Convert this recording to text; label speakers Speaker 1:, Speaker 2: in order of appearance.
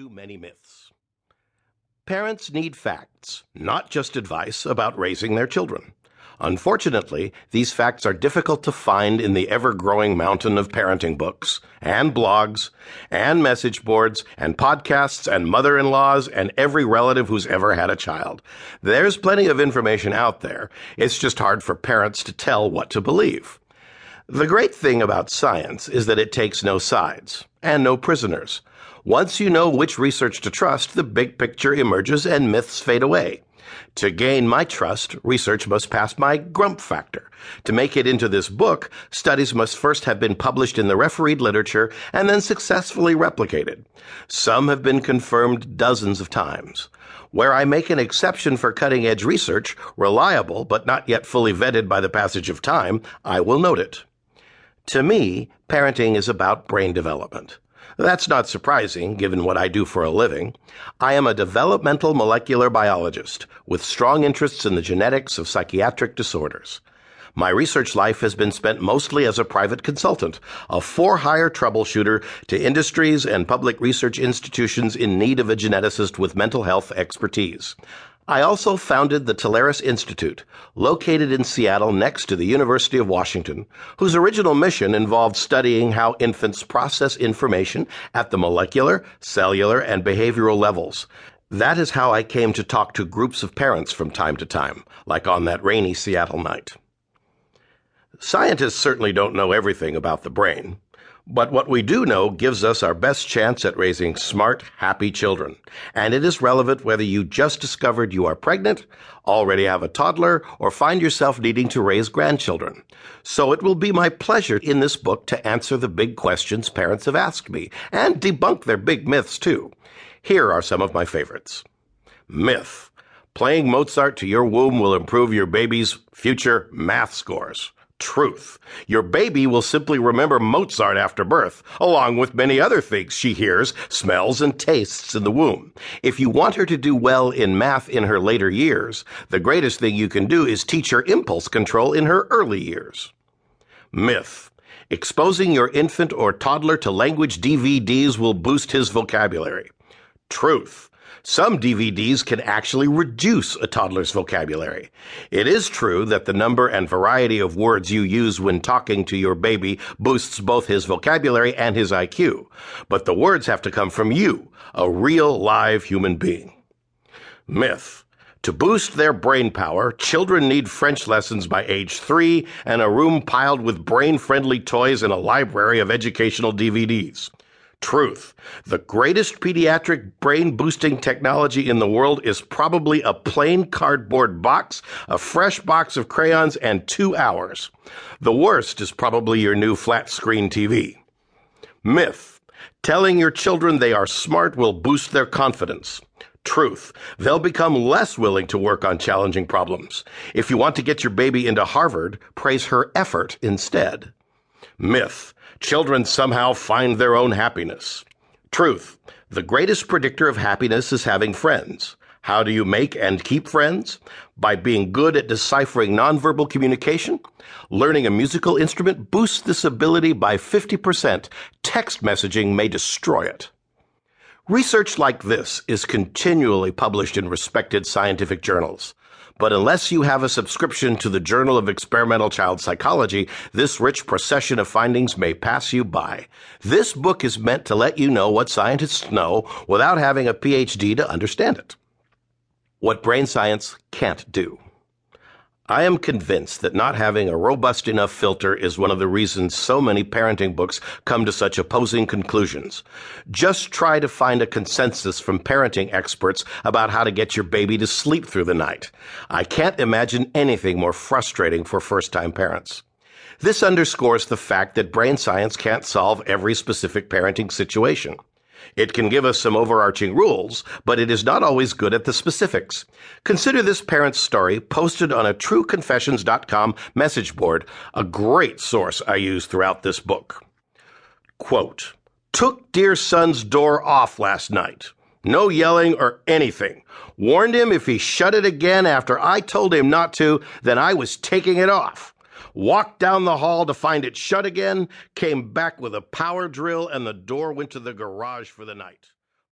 Speaker 1: too many myths. Parents need facts, not just advice about raising their children. Unfortunately, these facts are difficult to find in the ever-growing mountain of parenting books, and blogs, and message boards, and podcasts, and mother-in-laws, and every relative who's ever had a child. There's plenty of information out there. It's just hard for parents to tell what to believe. The great thing about science is that it takes no sides, and no prisoners. Once you know which research to trust, the big picture emerges and myths fade away. To gain my trust, research must pass my grump factor. To make it into this book, studies must first have been published in the refereed literature and then successfully replicated. Some have been confirmed dozens of times. Where I make an exception for cutting-edge research, reliable but not yet fully vetted by the passage of time, I will note it. To me, parenting is about brain development. That's not surprising, given what I do for a living. I am a developmental molecular biologist with strong interests in the genetics of psychiatric disorders. My research life has been spent mostly as a private consultant, a for-hire troubleshooter to industries and public research institutions in need of a geneticist with mental health expertise. I also founded the Teleris Institute, located in Seattle next to the University of Washington, whose original mission involved studying how infants process information at the molecular, cellular, and behavioral levels. That is how I came to talk to groups of parents from time to time, like on that rainy Seattle night. Scientists certainly don't know everything about the brain. But what we do know gives us our best chance at raising smart, happy children. And it is relevant whether you just discovered you are pregnant, already have a toddler, or find yourself needing to raise grandchildren. So it will be my pleasure in this book to answer the big questions parents have asked me, and debunk their big myths too. Here are some of my favorites. Myth: playing Mozart to your womb will improve your baby's future math scores. Truth: your baby will simply remember Mozart after birth, along with many other things she hears, smells, and tastes in the womb. If you want her to do well in math in her later years, the greatest thing you can do is teach her impulse control in her early years. Myth: exposing your infant or toddler to language DVDs will boost his vocabulary. Truth: some DVDs can actually reduce a toddler's vocabulary. It is true that the number and variety of words you use when talking to your baby boosts both his vocabulary and his IQ, but the words have to come from you, a real live human being. Myth: to boost their brain power, children need French lessons by age 3 and a room piled with brain-friendly toys and a library of educational DVDs. Truth: the greatest pediatric brain-boosting technology in the world is probably a plain cardboard box, a fresh box of crayons, and 2 hours. The worst is probably your new flat-screen TV. Myth: telling your children they are smart will boost their confidence. Truth: they'll become less willing to work on challenging problems. If you want to get your baby into Harvard, praise her effort instead. Myth: children somehow find their own happiness. Truth: the greatest predictor of happiness is having friends. How do you make and keep friends? By being good at deciphering nonverbal communication. Learning a musical instrument boosts this ability by 50%. Text messaging may destroy it. Research like this is continually published in respected scientific journals. But unless you have a subscription to the Journal of Experimental Child Psychology, this rich procession of findings may pass you by. This book is meant to let you know what scientists know without having a PhD to understand it. What brain science can't do. I am convinced that not having a robust enough filter is one of the reasons so many parenting books come to such opposing conclusions. Just try to find a consensus from parenting experts about how to get your baby to sleep through the night. I can't imagine anything more frustrating for first-time parents. This underscores the fact that brain science can't solve every specific parenting situation. It can give us some overarching rules, but it is not always good at the specifics. Consider this parent's story posted on a trueconfessions.com message board, a great source I use throughout this book. Quote: took dear son's door off last night. No yelling or anything. Warned him if he shut it again after I told him not to, then I was taking it off. Walked down the hall to find it shut again, came back with a power drill, and the door went to the garage for the night.